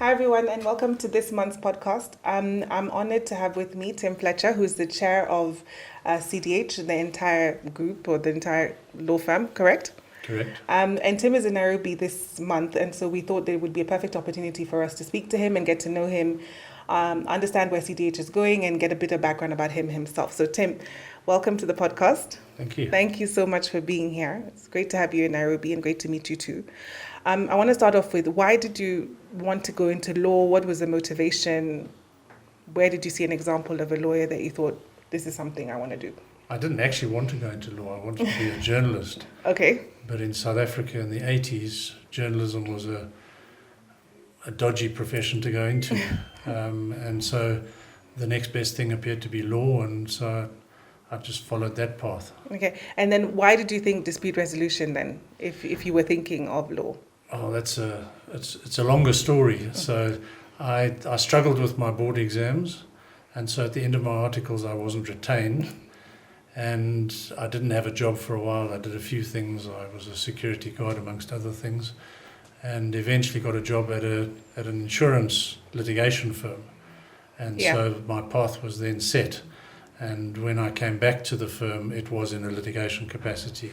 Hi, everyone, and welcome to this month's podcast. I'm honored to have with me Tim Fletcher, who's the chair of CDH, the entire group or the entire law firm, correct? Correct. And Tim is in Nairobi this month, and so we thought there would be a perfect opportunity for us to speak to him and get to know him, understand where CDH is going, and get a bit of background about him himself. So, Tim, welcome to the podcast. Thank you. Thank you so much for being here. It's great to have you in Nairobi and great to meet you too. I want to start off with, why did you want to go into law? What was the motivation? Where did you see an example of a lawyer that you thought, this is something I want to do? I didn't actually want to go into law. I wanted to be a journalist. Okay. But in South Africa in the 80s, journalism was a dodgy profession to go into. And so the next best thing appeared to be law, and so I just followed that path. Okay. And then why did you think dispute resolution then, if you were thinking of law? Oh, it's a longer story. So I struggled with my board exams, and so at the end of my articles I wasn't retained, and I didn't have a job for a while. I did a few things. I was a security guard amongst other things, and eventually got a job at an insurance litigation firm, and so my path was then set. And when I came back to the firm, it was in a litigation capacity.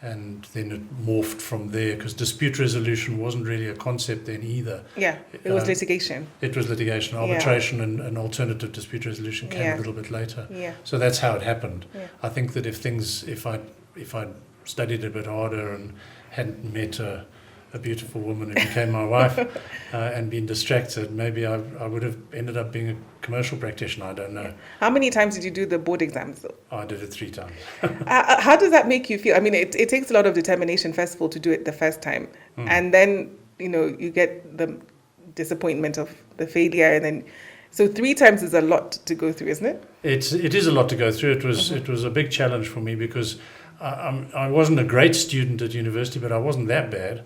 And then it morphed from there, because dispute resolution wasn't really a concept then either. Yeah, it was litigation. It was litigation. Arbitration and alternative dispute resolution came a little bit later. Yeah. So that's how it happened. Yeah. I think that if I'd studied a bit harder and hadn't met a beautiful woman who became my wife and been distracted, maybe I would have ended up being a commercial practitioner. I don't know. How many times did you do the board exams though? I did it 3 times. How does that make you feel? I mean, it takes a lot of determination, first of all, to do it the first time. And then, you get the disappointment of the failure. And then, so 3 times is a lot to go through, isn't it? It is a lot to go through. It was a big challenge for me, because I wasn't a great student at university, but I wasn't that bad.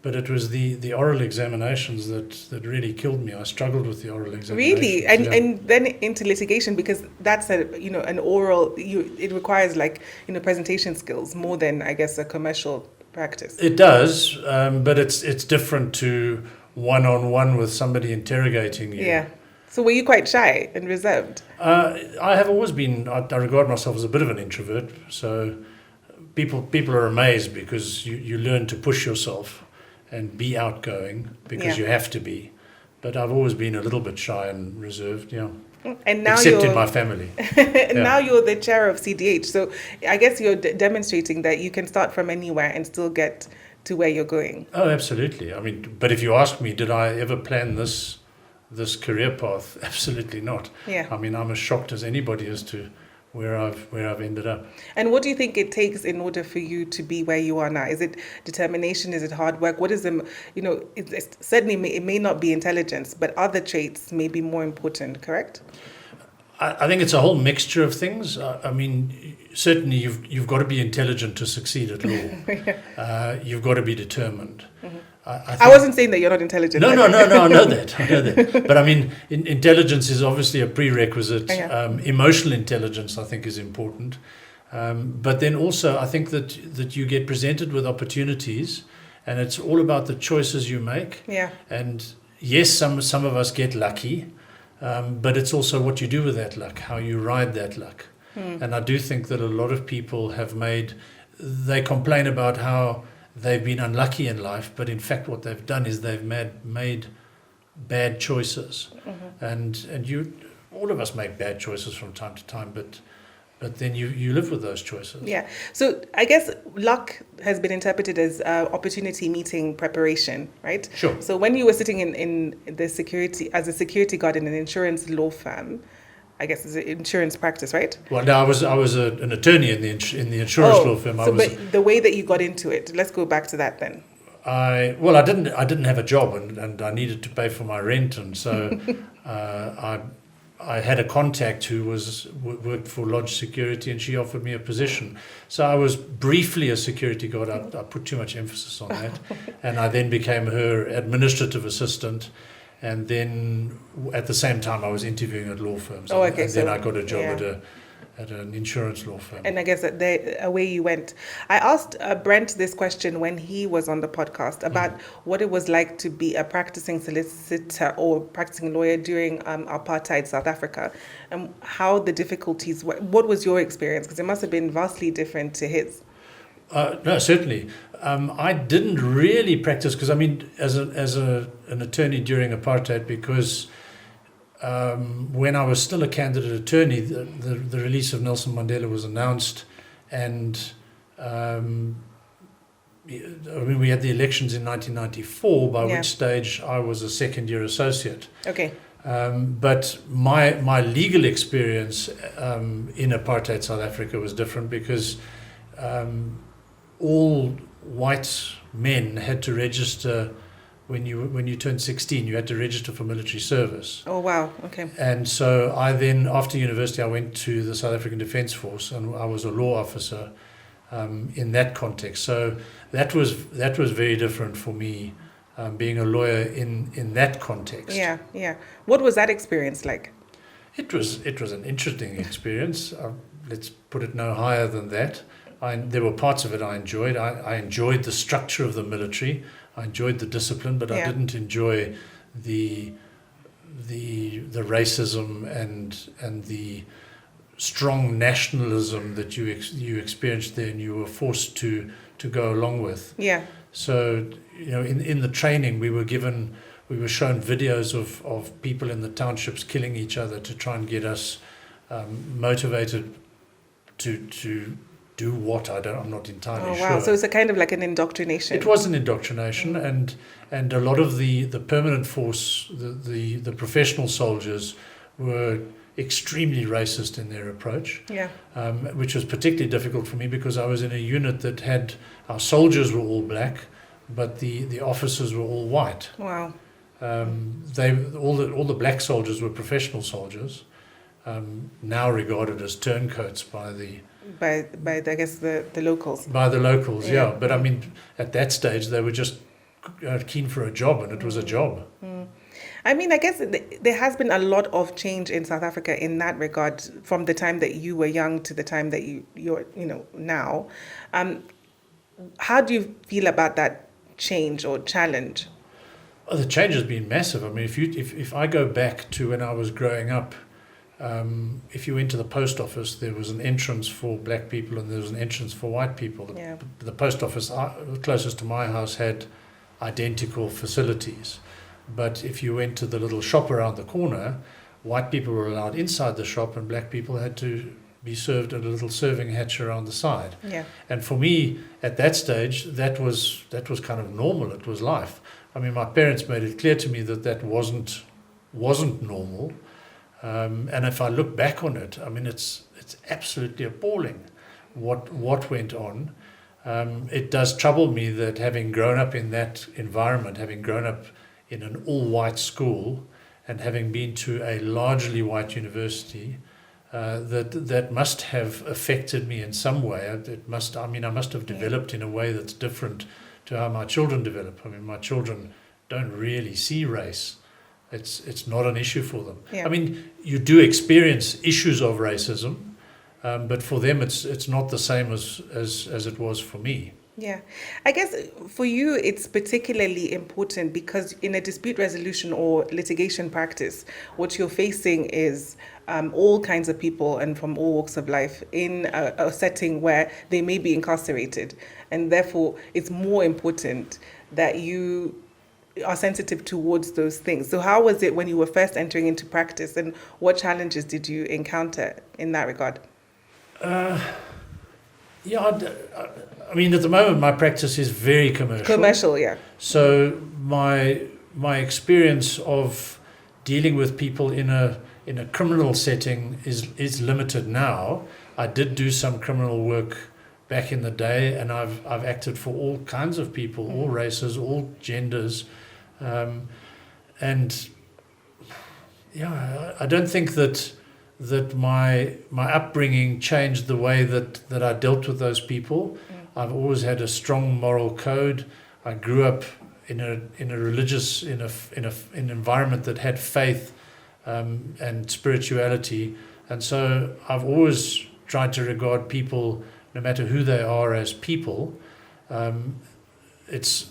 But it was the oral examinations that really killed me. I struggled with the oral examinations. Really? And then into litigation, because that's an oral, it requires presentation skills more than, I guess, a commercial practice. It does, but it's different to one-on-one with somebody interrogating you. Yeah. So were you quite shy and reserved? I have always been, I regard myself as a bit of an introvert. So people are amazed, because you learn to push yourself and be outgoing, because you have to be. But I've always been a little bit shy and reserved, And now except in my family. Now you're the chair of CDH. So I guess you're demonstrating that you can start from anywhere and still get to where you're going. Oh, absolutely. I mean, but if you ask me, did I ever plan this career path? Absolutely not. Yeah. I mean, I'm as shocked as anybody as to where I've ended up. And what do you think it takes in order for you to be where you are now? Is it determination? Is it hard work? What is certainly it may not be intelligence, but other traits may be more important, correct? I think it's a whole mixture of things. I mean, certainly you've got to be intelligent to succeed at law. You've got to be determined. Mm-hmm. I wasn't saying that you're not intelligent. No, I know that. But I mean, intelligence is obviously a prerequisite. Emotional intelligence, I think, is important. But then also, I think that you get presented with opportunities, and it's all about the choices you make. Yeah. And yes, some of us get lucky, but it's also what you do with that luck, how you ride that luck. And I do think that a lot of people they complain about how they've been unlucky in life, but in fact what they've done is they've made bad choices. And all of us make bad choices from time to time, but then you live with those choices. Yeah. So I guess luck has been interpreted as opportunity meeting preparation, right? Sure. So when you were sitting in the security, as a security guard in an insurance law firm, I guess it's an insurance practice, right? Well, no, I was an attorney in the insurance law firm. But the way that you got into it, let's go back to that then. I didn't have a job, and I needed to pay for my rent, and so I had a contact who worked for Lodge Security, and she offered me a position. So I was briefly a security guard. I put too much emphasis on that, and I then became her administrative assistant. And then at the same time, I was interviewing at law firms. Oh, okay. And then I got a job an insurance law firm. And I guess that away you went. I asked Brent this question when he was on the podcast about what it was like to be a practicing solicitor or practicing lawyer during apartheid South Africa, and how the difficulties were. What was your experience? Because it must have been vastly different to his. No, certainly. I didn't really practice because, I mean, as an attorney during apartheid, because when I was still a candidate attorney, the release of Nelson Mandela was announced, and I mean, we had the elections in 1994, by which stage I was a second-year associate. Okay. But my legal experience in apartheid South Africa was different because all white men had to register. When you turned 16, you had to register for military service. Oh, wow. Okay. And so I then, after university, I went to the South African Defence Force, and I was a law officer in that context. So that was very different for me, being a lawyer in that context. Yeah, yeah. What was that experience like? It was an interesting experience. Let's put it no higher than that. There were parts of it I enjoyed. I enjoyed the structure of the military. I enjoyed the discipline, but I didn't enjoy the racism and the strong nationalism that you experienced there, and you were forced to go along with. Yeah. So in the training we were shown videos of people in the townships killing each other to try and get us motivated to do what I'm not entirely sure. Oh wow! So it's a kind of like an indoctrination. It was an indoctrination, and a lot of the permanent force, the professional soldiers, were extremely racist in their approach. Yeah. Which was particularly difficult for me because I was in a unit that had our soldiers were all black, but the officers were all white. Wow. All the black soldiers were professional soldiers, now regarded as turncoats by I guess the locals. By the locals, yeah. But I mean, at that stage, they were just keen for a job, and it was a job. I mean, I guess there has been a lot of change in South Africa in that regard, from the time that you were young to the time that you're now. How do you feel about that change or challenge? Oh, the change has been massive. I mean, if I go back to when I was growing up. If you went to the post office, there was an entrance for black people and there was an entrance for white people. The post office closest to my house had identical facilities. But if you went to the little shop around the corner, white people were allowed inside the shop and black people had to be served at a little serving hatch around the side. Yeah. And for me, at that stage, that was kind of normal. It was life. I mean, my parents made it clear to me that wasn't normal. And if I look back on it, I mean, it's absolutely appalling what went on. It does trouble me that having grown up in that environment, having grown up in an all-white school, and having been to a largely white university, that must have affected me in some way. I must have developed in a way that's different to how my children develop. I mean, my children don't really see race. It's not an issue for them. Yeah. I mean, you do experience issues of racism, but for them it's not the same as it was for me. Yeah. I guess for you it's particularly important because in a dispute resolution or litigation practice, what you're facing is all kinds of people and from all walks of life in a setting where they may be incarcerated. And therefore, it's more important that you are sensitive towards those things. So how was it when you were first entering into practice, and what challenges did you encounter in that regard? I mean, at the moment, my practice is very commercial. Commercial, yeah. So my experience of dealing with people in a criminal setting is limited now. I did do some criminal work back in the day, and I've acted for all kinds of people, all races, all genders, and I don't think that my upbringing changed the way that I dealt with those people. I've always had a strong moral code. I grew up in a religious in an environment that had faith and spirituality, And so I've always tried to regard people, no matter who they are, as people. It's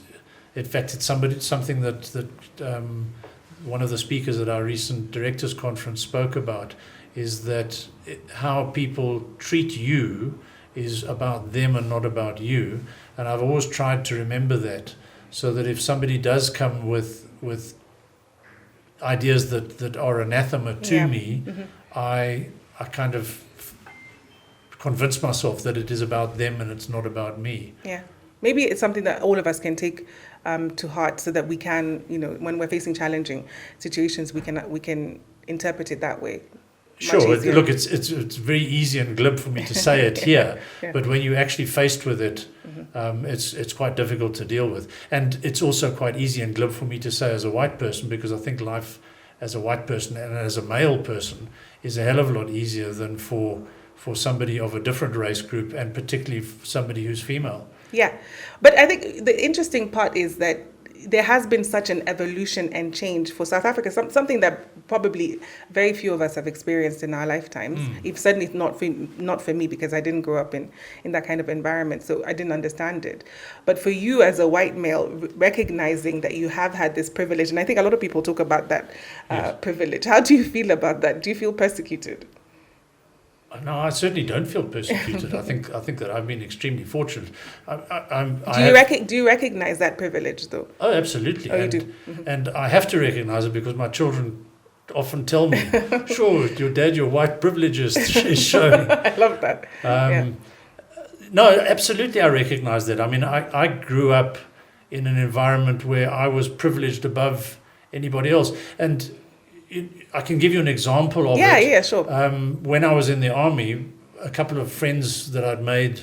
something that one of the speakers at our recent directors conference spoke about, is that how people treat you is about them and not about you. And I've always tried to remember that, so that if somebody does come with ideas that are anathema to me, I kind of convince myself that it is about them and it's not about me. Yeah. Maybe it's something that all of us can take to heart, so that we can, when we're facing challenging situations, we can interpret it that way. Sure. Look, it's very easy and glib for me to say it here, but when you're actually faced with it, it's quite difficult to deal with. And it's also quite easy and glib for me to say as a white person, because I think life as a white person and as a male person is a hell of a lot easier than for somebody of a different race group, and particularly somebody who's female. Yeah, but I think the interesting part is that there has been such an evolution and change for South Africa, something that probably very few of us have experienced in our lifetimes. It's certainly not for me, because I didn't grow up in that kind of environment, so I didn't understand it. But for you as a white male, recognizing that you have had this privilege, and I think a lot of people talk about that privilege. How do you feel about that? Do you feel persecuted? No, I certainly don't feel persecuted. I think that I've been extremely fortunate. Do you recognize that privilege, though? Oh, absolutely. Oh, you do. And I have to recognize it, because my children often tell me, "Sure, your white privilege is showing." I love that. No, absolutely, I recognize that. I mean, I grew up in an environment where I was privileged above anybody else, and I can give you an example of it. Yeah, sure. When I was in the army, a couple of friends that I'd made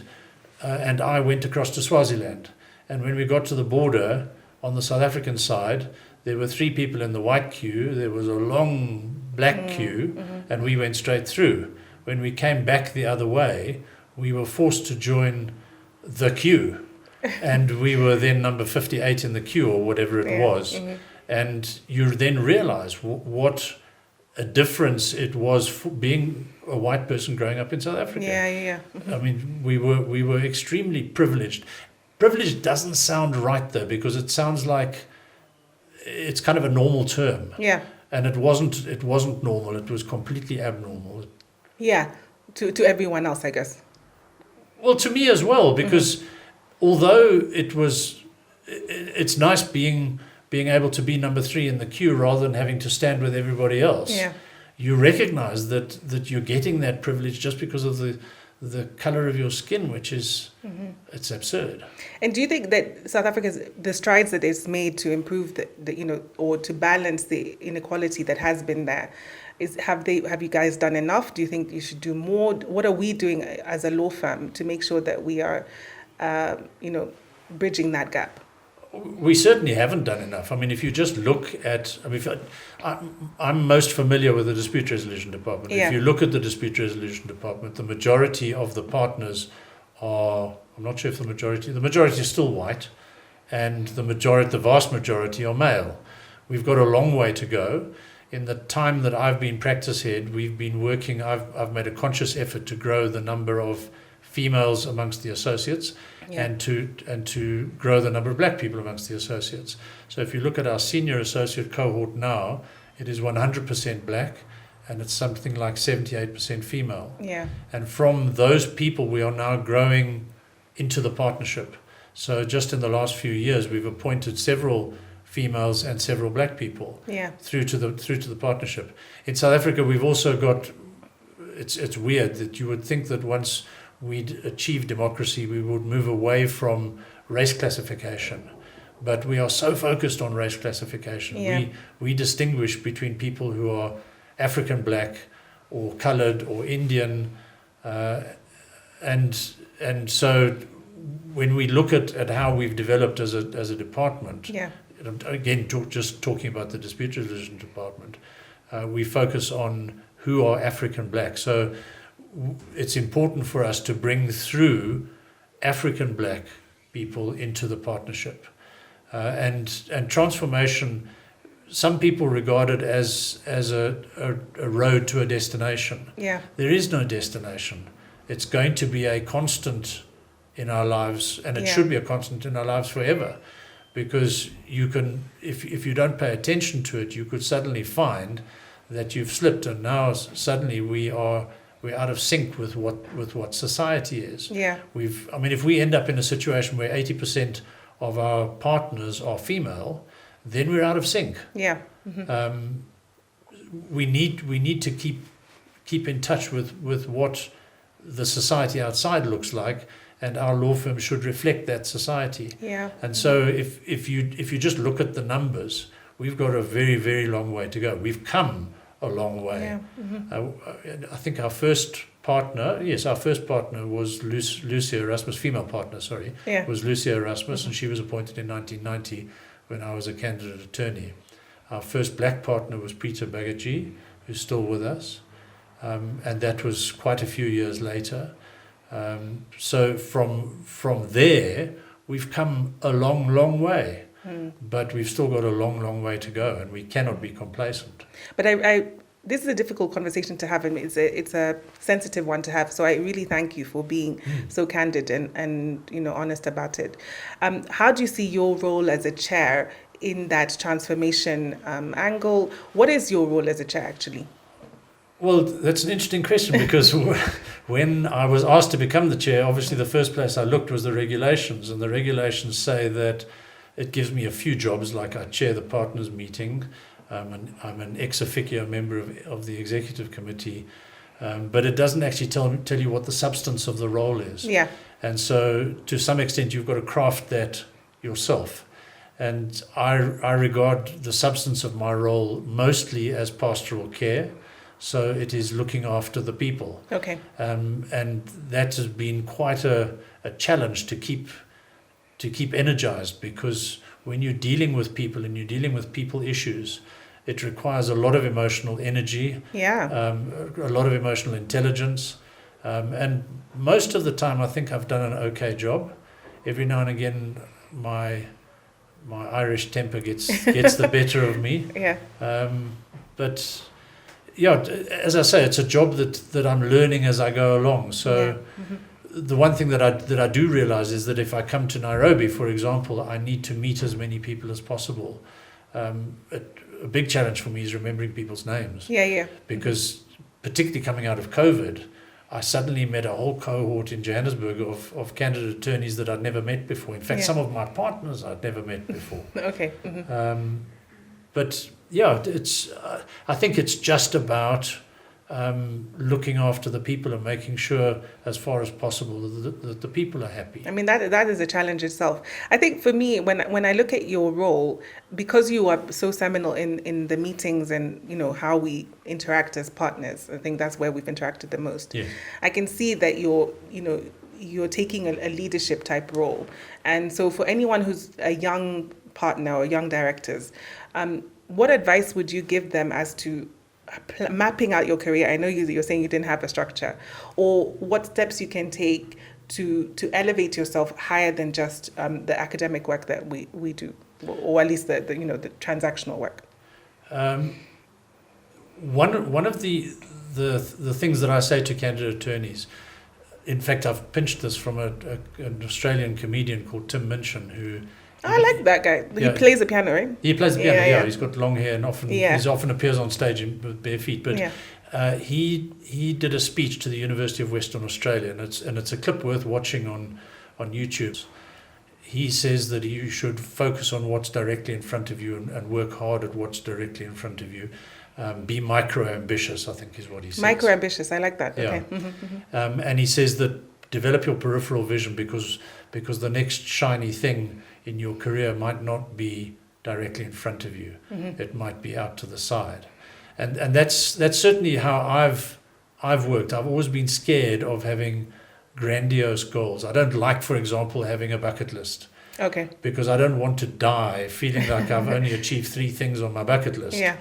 and I went across to Swaziland. And when we got to the border on the South African side, there were 3 people in the white queue. There was a long black queue, and we went straight through. When we came back the other way, we were forced to join the queue. And we were then number 58 in the queue, or whatever it was. And you then realize what a difference it was for being a white person growing up in South Africa. Yeah. I mean, we were extremely privileged. Privileged doesn't sound right, though, because it sounds like it's kind of a normal term. Yeah. And it wasn't normal. It was completely abnormal. Yeah, to everyone else, I guess. Well, to me as well, because although it's nice being able to be number 3 in the queue rather than having to stand with everybody else. Yeah. You recognize that you're getting that privilege just because of the color of your skin, which is it's absurd. And do you think that South Africa's the strides that it's made to improve or to balance the inequality that has been there, have you guys done enough? Do you think you should do more? What are we doing as a law firm to make sure that we are bridging that gap? We certainly haven't done enough. I mean, if you just look at, I'm most familiar with the Dispute Resolution Department. Yeah. If you look at the Dispute Resolution Department, the majority of the partners are, I'm not sure if the majority is still white, and the vast majority are male. We've got a long way to go. In the time that I've been practice head, we've been working, I've made a conscious effort to grow the number of females amongst the associates. Yeah. and to grow the number of black people amongst the associates. So if you look at our senior associate cohort now, it is 100% black, and it's something like 78% female. Yeah. And from those people, we are now growing into the partnership. So just in the last few years, we've appointed several females and several black people through to the partnership. In South Africa, we've also got. It's weird that you would think that once we'd achieve democracy, we would move away from race classification. But we are so focused on race classification. Yeah. We distinguish between people who are African black or colored or Indian. And so when we look at how we've developed as a department, again, just talking about the Dispute Resolution Department, we focus on who are African black. So it's important for us to bring through African black people into the partnership. And transformation, some people regard it as a road to a destination. Yeah. There is no destination. It's going to be a constant in our lives, and it should be a constant in our lives forever, because you can, if you don't pay attention to it, you could suddenly find that you've slipped, and now suddenly we're out of sync with what society is. Yeah. If we end up in a situation where 80% of our partners are female, then we're out of sync. Yeah. We need to keep in touch with what the society outside looks like, and our law firm should reflect that society. Yeah. And so if you just look at the numbers, we've got a very, very long way to go. We've come a long way. Yeah. I think our first partner was Lucia Erasmus, female partner, sorry, was Lucia Erasmus, and she was appointed in 1990 when I was a candidate attorney. Our first black partner was Peter Bagaji, who's still with us, and that was quite a few years later. So from there, we've come a long, long way, but we've still got a long, long way to go, and we cannot be complacent. But this is a difficult conversation to have, and it's a sensitive one to have. So I really thank you for being so candid and honest about it. How do you see your role as a chair in that transformation angle? What is your role as a chair, actually? Well, that's an interesting question, because when I was asked to become the chair, obviously the first place I looked was the regulations, and the regulations say that it gives me a few jobs, like I chair the partners meeting, and I'm an ex officio member of the executive committee, but it doesn't actually tell you what the substance of the role is. Yeah. And so to some extent you've got to craft that yourself. And I regard the substance of my role mostly as pastoral care. So it is looking after the people. Okay. And that has been quite a challenge to keep energized, because when you're dealing with people and you're dealing with people issues, it requires a lot of emotional energy, a lot of emotional intelligence, and most of the time I think I've done an okay job. Every now and again my Irish temper gets the better of me. Yeah. But yeah, as I say, it's a job that I'm learning as I go along. So the one thing that I do realize is that if I come to Nairobi, for example, I need to meet as many people as possible. A big challenge for me is remembering people's names. Yeah. Because particularly coming out of COVID, I suddenly met a whole cohort in Johannesburg of candidate attorneys that I'd never met before. In fact, some of my partners I'd never met before. Okay. But yeah, I think it's just about looking after the people and making sure, as far as possible, that the people are happy. I mean, that is a challenge itself. I think for me, when I look at your role, because you are so seminal in the meetings and how we interact as partners, I think that's where we've interacted the most. Yeah. I can see that you're taking a leadership type role, and so for anyone who's a young partner or young directors, what advice would you give them as to mapping out your career? I know you're saying you didn't have a structure, or what steps you can take to elevate yourself higher than just the academic work that we do, or at least the transactional work. One of the things that I say to candidate attorneys, in fact, I've pinched this from an Australian comedian called Tim Fletcher, who. I like that guy. He plays the piano, right? He plays the piano. Yeah. He's got long hair and he often appears on stage with bare feet. But he did a speech to the University of Western Australia, and it's a clip worth watching on YouTube. He says that you should focus on what's directly in front of you and work hard at what's directly in front of you. Be micro-ambitious, I think is what he says. Micro-ambitious, I like that. Yeah. Okay. And he says that develop your peripheral vision because the next shiny thing in your career might not be directly in front of you. It might be out to the side. And that's certainly how I've worked. I've always been scared of having grandiose goals. I don't like, for example, having a bucket list. Okay. Because I don't want to die feeling like I've only achieved 3 things on my bucket list. Yeah.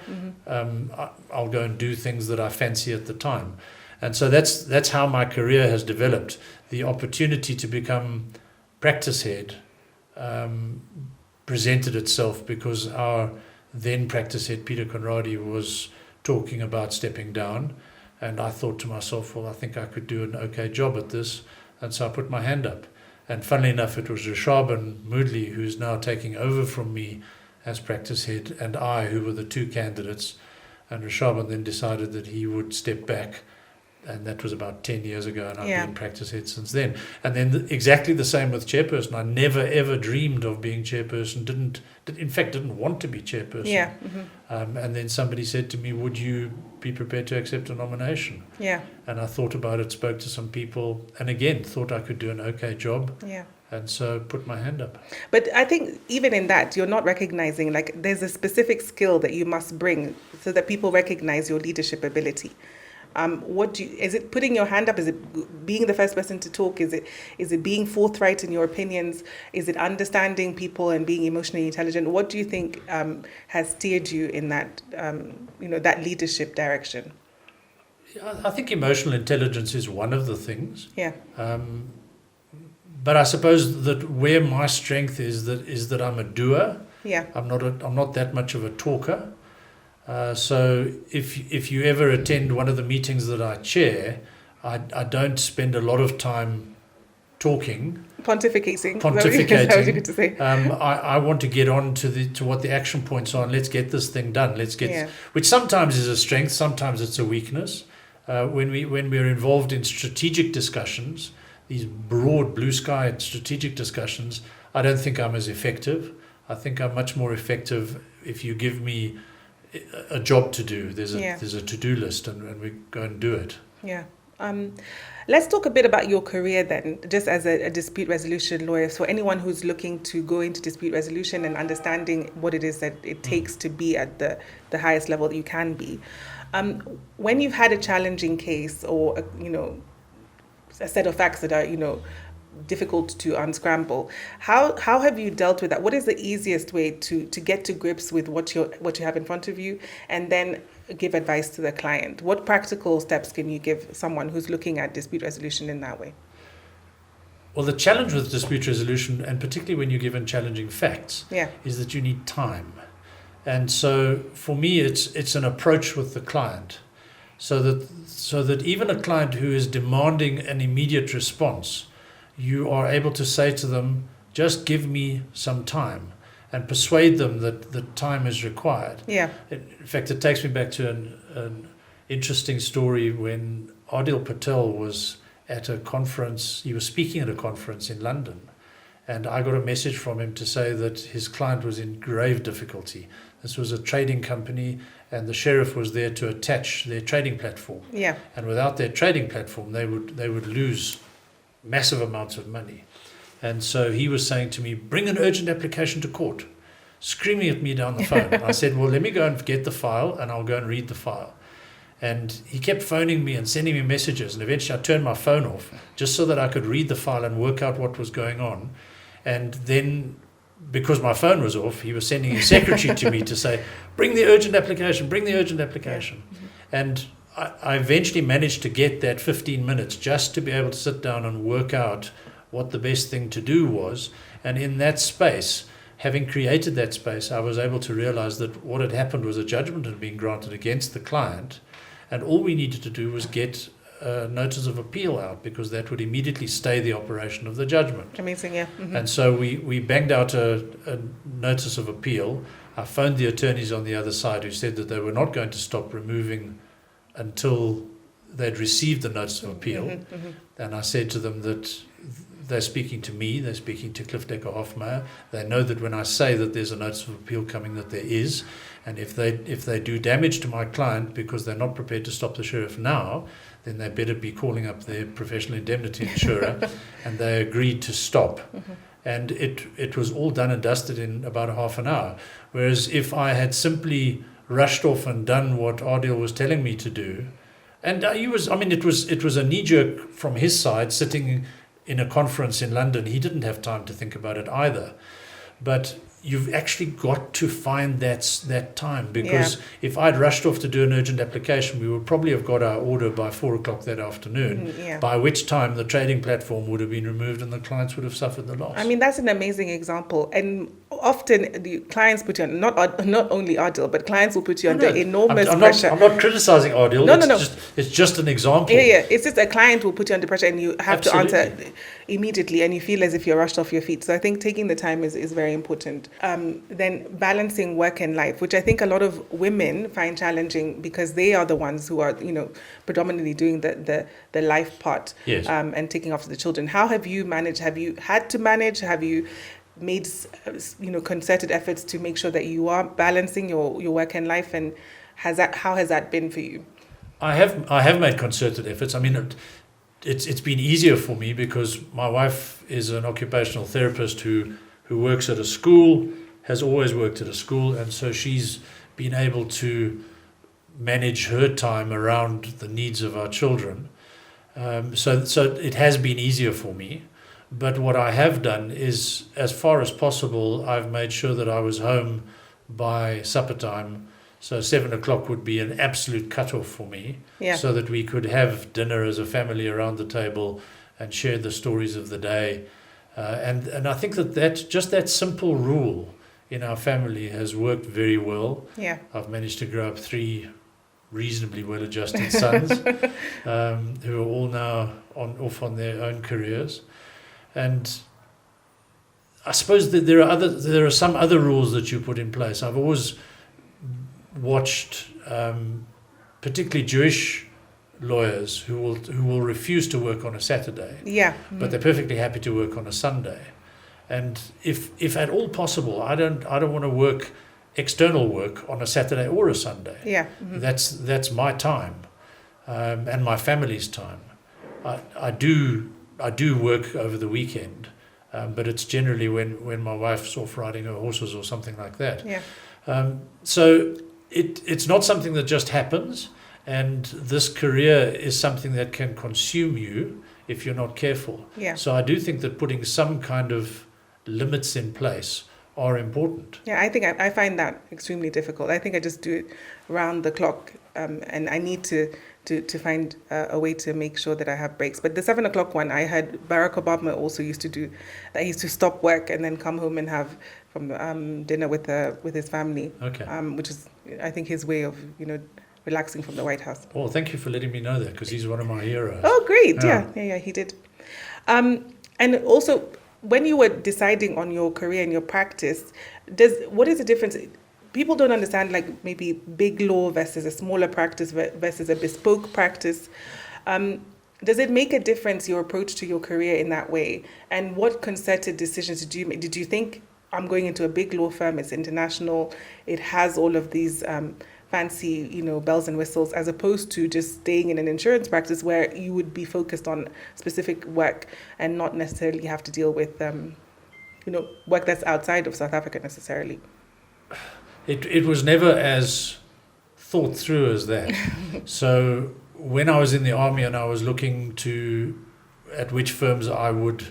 I'll go and do things that I fancy at the time. And so that's how my career has developed. The opportunity to become practice head presented itself because then practice head Peter Conradi was talking about stepping down, and I thought to myself, well, I think I could do an okay job at this, and so I put my hand up. And funnily enough, it was Rishabhan Moodley, who's now taking over from me as practice head, and I, who were the two candidates. And Rishabhan then decided that he would step back, and that was about 10 years ago, and I've been practice head since then. And then exactly the same with chairperson. I never ever dreamed of being chairperson, didn't want to be chairperson. Yeah. And then somebody said to me, would you be prepared to accept a nomination? Yeah. And I thought about it, spoke to some people, and again, thought I could do an okay job. Yeah. And so put my hand up. But I think even in that, you're not recognizing, like, there's a specific skill that you must bring so that people recognize your leadership ability. Is it putting your hand up? Is it being the first person to talk? Is it being forthright in your opinions? Is it understanding people and being emotionally intelligent? What do you think has steered you in that, that leadership direction? I think emotional intelligence is one of the things. Yeah. But I suppose that where my strength is that I'm a doer. Yeah. I'm not that much of a talker. So if you ever attend one of the meetings that I chair, I don't spend a lot of time talking. Pontificating. Pontificating. That's what you were to say. I want to get on to what the action points are, and let's get this thing done. Which sometimes is a strength, sometimes it's a weakness. When we're involved in strategic discussions, these broad blue sky strategic discussions, I don't think I'm as effective. I think I'm much more effective if you give me a job to do. There's a to-do list, and we go and do it. Yeah. Let's talk a bit about your career then, just as a dispute resolution lawyer. So anyone who's looking to go into dispute resolution and understanding what it is that it takes to be at the highest level that you can be. When you've had a challenging case or a set of facts that are difficult to unscramble, how have you dealt with that? What is the easiest way to get to grips with what you have in front of you, and then give advice to the client? What practical steps can you give someone who's looking at dispute resolution in that way? Well, the challenge with dispute resolution, and particularly when you're given challenging facts, is that you need time. And so for me, it's an approach with the client, so that even a client who is demanding an immediate response, you are able to say to them, just give me some time, and persuade them that the time is required. Yeah. In fact, it takes me back to an interesting story when Adil Patel was at a conference. He was speaking at a conference in London, and I got a message from him to say that his client was in grave difficulty. This was a trading company, and the sheriff was there to attach their trading platform. Yeah. And without their trading platform, they would lose massive amounts of money. And so he was saying to me, bring an urgent application to court, screaming at me down the phone. I said, well, let me go and get the file, and I'll go and read the file. And he kept phoning me and sending me messages, and eventually I turned my phone off just so that I could read the file and work out what was going on. And then, because my phone was off, he was sending his secretary to me to say, bring the urgent application, bring the urgent application. Yeah. Mm-hmm. And I eventually managed to get that 15 minutes just to be able to sit down and work out what the best thing to do was. And in that space, having created that space, I was able to realize that what had happened was a judgment had been granted against the client, and all we needed to do was get a notice of appeal out, because that would immediately stay the operation of the judgment. Amazing, yeah. Mm-hmm. And so we banged out a notice of appeal. I phoned the attorneys on the other side, who said that they were not going to stop removing until they'd received the notice of appeal. Mm-hmm, mm-hmm. And I said to them that they're speaking to me, they're speaking to Cliff Decker Hofmeyer. They know that when I say that there's a notice of appeal coming, that there is. And if they do damage to my client because they're not prepared to stop the sheriff now, then they better be calling up their professional indemnity insurer. And they agreed to stop. Mm-hmm. And it was all done and dusted in about a half an hour. Whereas if I had simply rushed off and done what Adil was telling me to do, and it was a knee-jerk from his side, sitting in a conference in London. He didn't have time to think about it either. But you've actually got to find that time, because if I'd rushed off to do an urgent application, we would probably have got our order by 4:00 that afternoon, by which time the trading platform would have been removed and the clients would have suffered the loss. I mean, that's an amazing example. And often the clients put you on, not only Adil, but clients will put you under enormous pressure. I'm not criticizing Adil. No. It's just an example. Yeah. It's just a client will put you under pressure and you have to answer immediately, and you feel as if you're rushed off your feet. So I think taking the time is very important. Then balancing work and life, which I think a lot of women find challenging because they are the ones who are, predominantly doing the life part, and taking after the children. How have you managed? Have you had to manage? Have you made concerted efforts to make sure that you are balancing your work and life, and how has that been for you? I have made concerted efforts. I mean, it's been easier for me because my wife is an occupational therapist who works at a school, has always worked at a school, and so she's been able to manage her time around the needs of our children. So it has been easier for me. But what I have done is, as far as possible, I've made sure that I was home by supper time. So 7:00 would be an absolute cutoff for me, so that we could have dinner as a family around the table and share the stories of the day. And I think that simple rule in our family has worked very well. Yeah. I've managed to grow up 3 reasonably well-adjusted sons who are all now off on their own careers. And I suppose that there are some other rules that you put in place. I've always watched particularly Jewish lawyers who will refuse to work on a Saturday. Yeah. But they're perfectly happy to work on a Sunday. And if at all possible, I don't want to work external work on a Saturday or a Sunday. Yeah. That's my time, and my family's time. I do work over the weekend, but it's generally when my wife's off riding her horses or something like that. Yeah. So it's not something that just happens, and this career is something that can consume you if you're not careful. Yeah. So I do think that putting some kind of limits in place are important. Yeah, I think I find that extremely difficult. I think I just do it round the clock, and I need to find a way to make sure that I have breaks. But the 7:00 one, I heard Barack Obama also used to do that. He used to stop work and then come home and have dinner with his family. Okay. Which is, I think, his way of relaxing from the White House. Well, thank you for letting me know that, because he's one of my heroes. Oh, great! Yeah, he did. And also, when you were deciding on your career and your practice, what is the difference? People don't understand, like, maybe big law versus a smaller practice versus a bespoke practice. Does it make a difference, your approach to your career in that way? And what concerted decisions did you make? Did you think, I'm going into a big law firm, it's international, it has all of these fancy, bells and whistles, as opposed to just staying in an insurance practice where you would be focused on specific work and not necessarily have to deal with, work that's outside of South Africa necessarily? It was never as thought through as that. So when I was in the army and I was looking at which firms I would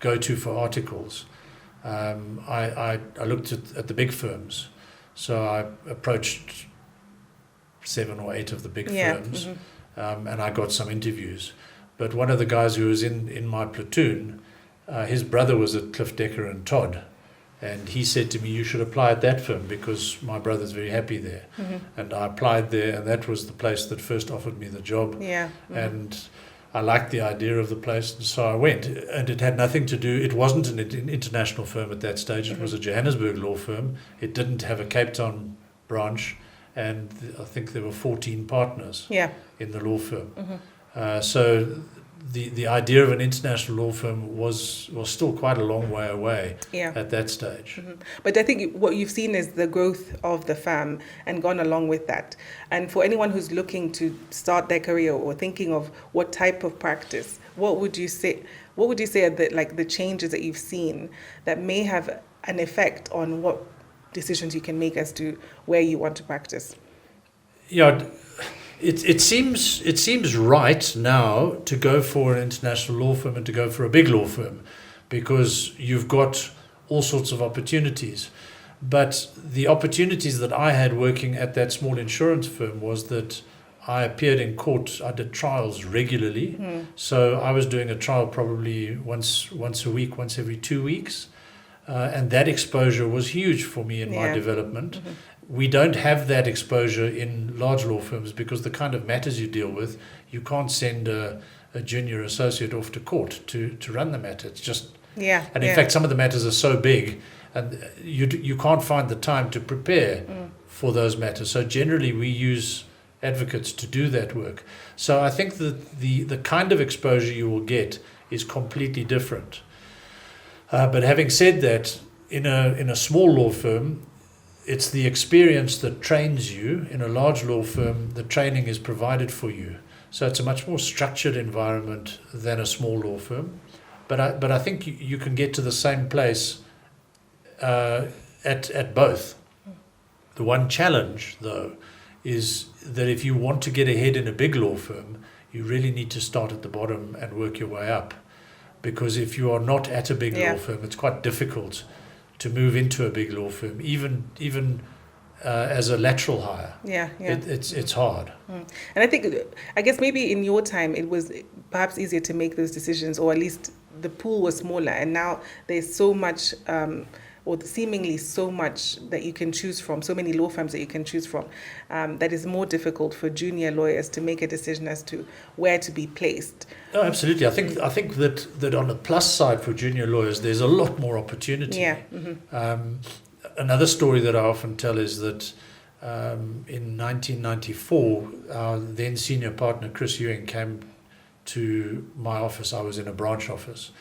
go to for articles, I looked at the big firms. So I approached 7 or 8 of the big firms, and I got some interviews. But one of the guys who was in my platoon, his brother was at Cliff Decker and Todd, and he said to me, you should apply at that firm because my brother's very happy there. And I applied there, and that was the place that first offered me the job. And I liked the idea of the place, and so I went. And it had nothing to do, it wasn't an international firm at that stage, it was a Johannesburg law firm. It didn't have a Cape Town branch, and I think there were 14 partners in the law firm. So the idea of an international law firm was still quite a long way away at that stage. But I think what you've seen is the growth of the firm and gone along with that. And for anyone who's looking to start their career or thinking of what type of practice, what would you say are the changes that you've seen that may have an effect on what decisions you can make as to where you want to practice? Yeah. It seems right now to go for an international law firm and to go for a big law firm, because you've got all sorts of opportunities. But the opportunities that I had working at that small insurance firm was that I appeared in court. I did trials regularly. So I was doing a trial probably once a week, once every 2 weeks. And that exposure was huge for me in my development. We don't have that exposure in large law firms because the kind of matters you deal with, you can't send a junior associate off to court to run the matter. It's just... And in fact, some of the matters are so big and you can't find the time to prepare for those matters. So generally we use advocates to do that work. So I think that the kind of exposure you will get is completely different. But having said that, in a small law firm, it's the experience that trains you. In a large law firm, the training is provided for you. So it's a much more structured environment than a small law firm. But I think you can get to the same place at both. The one challenge, though, is that if you want to get ahead in a big law firm, you really need to start at the bottom and work your way up. Because if you are not at a big law firm, it's quite difficult to move into a big law firm, even as a lateral hire. It's hard. And I guess maybe in your time it was perhaps easier to make those decisions, or at least the pool was smaller, and now there's so much or seemingly so much that you can choose from, so many law firms that you can choose from, that is more difficult for junior lawyers to make a decision as to where to be placed. Oh, absolutely. I think that on the plus side for junior lawyers, there's a lot more opportunity. Another story that I often tell is that in 1994, our then senior partner, Chris Ewing, came to my office. I was in a branch office.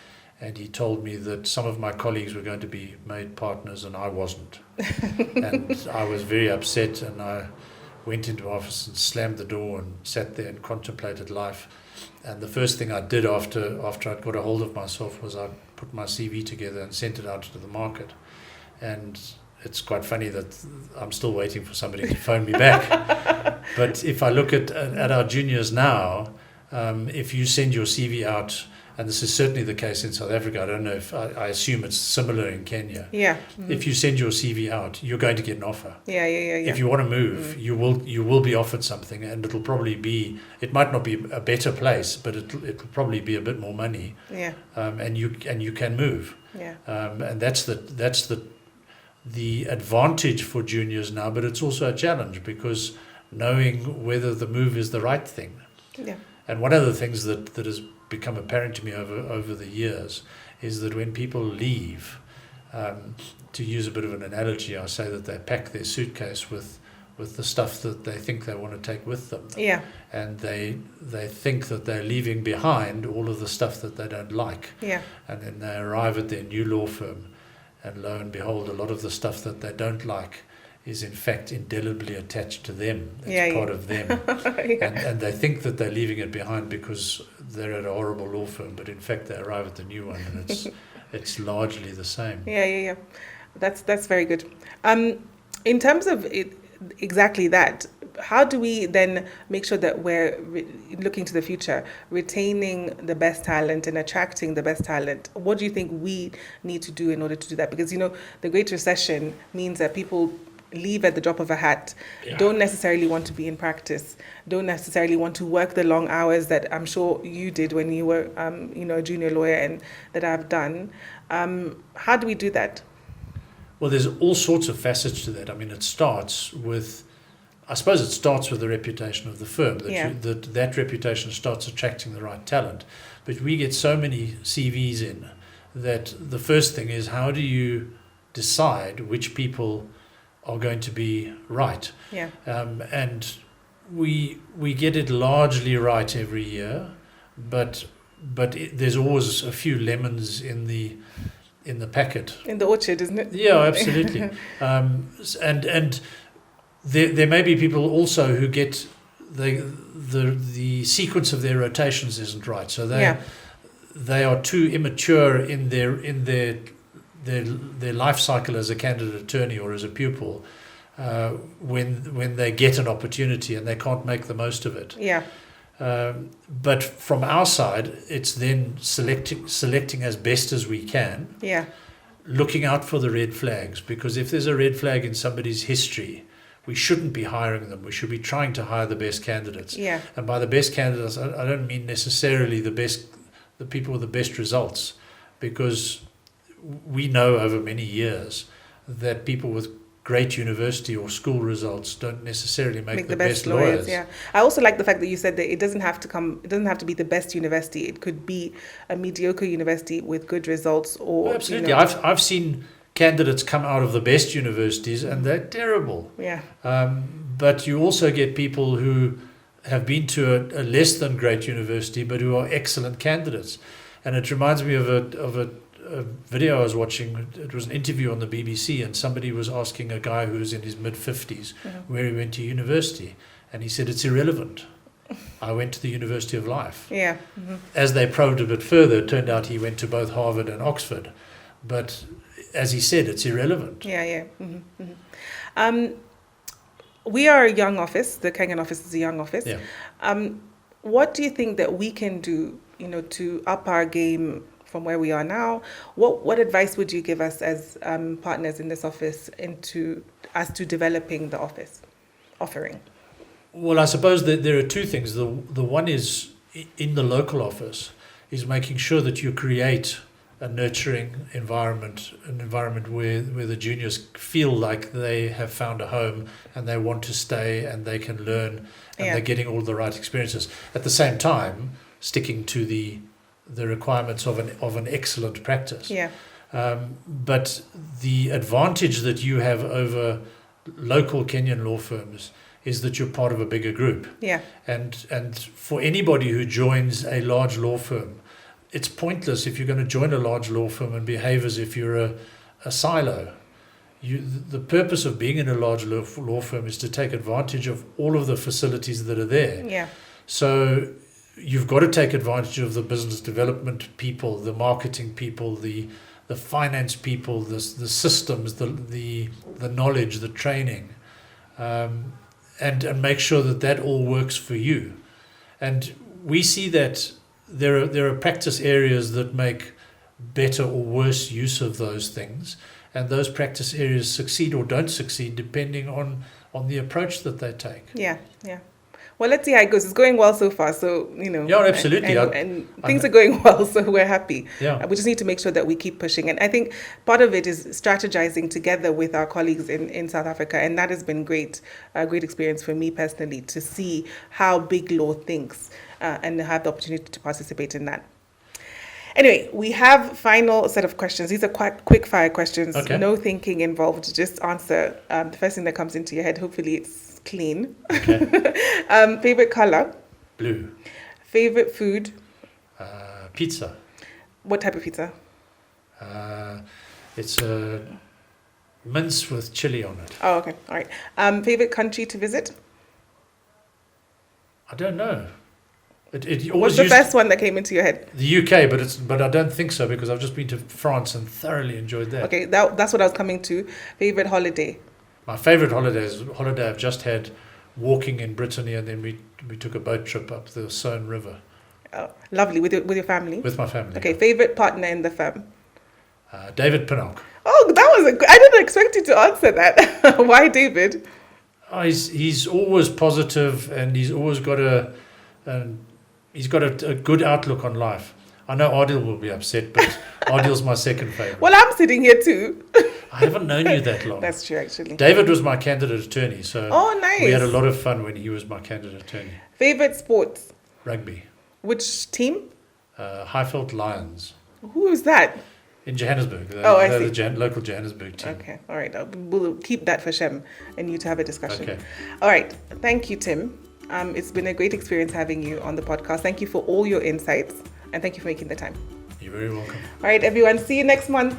And he told me that some of my colleagues were going to be made partners and I wasn't. And I was very upset, and I went into my office and slammed the door and sat there and contemplated life. And the first thing I did after I'd got a hold of myself was I put my CV together and sent it out to the market. And it's quite funny that I'm still waiting for somebody to phone me back. But if I look at our juniors now, if you send your CV out, and this is certainly the case in South Africa. I don't know if I assume it's similar in Kenya. If you send your CV out, you're going to get an offer. If you want to move, you will be offered something, and it'll probably be. It might not be a better place, but it'll probably be a bit more money. And you can move. And that's the advantage for juniors now, but it's also a challenge because knowing whether the move is the right thing. And one of the things that has become apparent to me over the years is that when people leave, to use a bit of an analogy, I say that they pack their suitcase with the stuff that they think they want to take with them. And they think that they're leaving behind all of the stuff that they don't like. And then they arrive at their new law firm, and lo and behold, a lot of the stuff that they don't like is in fact indelibly attached to them. It's part of them. And they think that they're leaving it behind because they're at a horrible law firm, but in fact they arrive at the new one and it's largely the same. That's very good. In terms of exactly that, how do we then make sure that we're looking to the future, retaining the best talent and attracting the best talent? What do you think we need to do in order to do that? Because, the Great Recession means that people leave at the drop of a hat, don't necessarily want to be in practice, don't necessarily want to work the long hours that I'm sure you did when you were, a junior lawyer, and that I've done. How do we do that? Well, there's all sorts of facets to that. I mean, it starts with the reputation of the firm, that reputation starts attracting the right talent. But we get so many CVs in that the first thing is, how do you decide which people are going to be right? And we get it largely right every year, but there's always a few lemons in the packet. In the orchard, isn't it? Yeah, absolutely. And there may be people also who get the sequence of their rotations isn't right, so they are too immature in their life cycle as a candidate attorney or as a pupil when they get an opportunity and they can't make the most of it. But from our side, it's then selecting as best as we can. looking out for the red flags, because if there's a red flag in somebody's history, we shouldn't be hiring them. We should be trying to hire the best candidates. Yeah. And by the best candidates, I don't mean necessarily the people with the best results, because we know over many years that people with great university or school results don't necessarily make the best lawyers. Yeah, I also like the fact that you said that it doesn't have to be the best university. It could be a mediocre university with good results, or absolutely. I've seen candidates come out of the best universities and they're terrible. Yeah. But you also get people who have been to a less than great university but who are excellent candidates. And it reminds me of a video I was watching. It was an interview on the BBC, and somebody was asking a guy who was in his mid-50s where he went to university, and he said, it's irrelevant. I went to the University of Life. Yeah. As they probed a bit further, it turned out he went to both Harvard and Oxford. But as he said, it's irrelevant. Yeah. We are a young office. The Kenyan office is a young office. Yeah. What do you think that we can do, to up our game from where we are now? What advice would you give us as partners in this office as to developing the office offering? Well, I suppose that there are two things. The one is in the local office is making sure that you create a nurturing environment, an environment where the juniors feel like they have found a home and they want to stay and they can learn and they're getting all the right experiences. At the same time, sticking to the requirements of an excellent practice. Yeah. But the advantage that you have over local Kenyan law firms is that you're part of a bigger group. Yeah. And for anybody who joins a large law firm, it's pointless if you're going to join a large law firm and behave as if you're a silo. The purpose of being in a large law firm is to take advantage of all of the facilities that are there. Yeah. So you've got to take advantage of the business development people, the marketing people, the finance people, the systems, the knowledge, the training, and make sure that all works for you. And we see that there are practice areas that make better or worse use of those things, and those practice areas succeed or don't succeed depending on the approach that they take. Yeah. Well, let's see how it goes. It's going well so far, so Yeah, absolutely. And things are going well, so we're happy. Yeah. We just need to make sure that we keep pushing, and I think part of it is strategizing together with our colleagues in South Africa, and that has been a great experience for me personally to see how big law thinks and have the opportunity to participate in that. Anyway, we have final set of questions. These are quite quick fire questions. Okay. No thinking involved. Just answer the first thing that comes into your head. Hopefully it's clean. Okay. Favorite color? Blue. Favorite food? Pizza. What type of pizza? It's a mince with chili on it. Oh, okay. All right. Favorite country to visit? I don't know. It What's always the first one that came into your head? The UK, but I don't think so, because I've just been to France and thoroughly enjoyed that. Okay, that's what I was coming to. Favorite holiday? My favourite holiday is a holiday I've just had, walking in Brittany, and then we took a boat trip up the Saône River. Oh, lovely. With your family? With my family. Okay, favorite partner in the firm? David Pinnock. Oh, that was I didn't expect you to answer that. Why David? Oh, he's always positive, and he's always got a good outlook on life. I know Adil will be upset, but Adil's my second favourite. Well, I'm sitting here too. I haven't known you that long. That's true, actually. David was my candidate attorney, so nice. We had a lot of fun when he was my candidate attorney. Favorite sports? Rugby. Which team? Highveld Lions. Who is that? In Johannesburg. I see. The local Johannesburg team. Okay, all right. We'll keep that for Shem and you to have a discussion. Okay. All right. Thank you, Tim. It's been a great experience having you on the podcast. Thank you for all your insights and thank you for making the time. You're very welcome. All right, everyone. See you next month.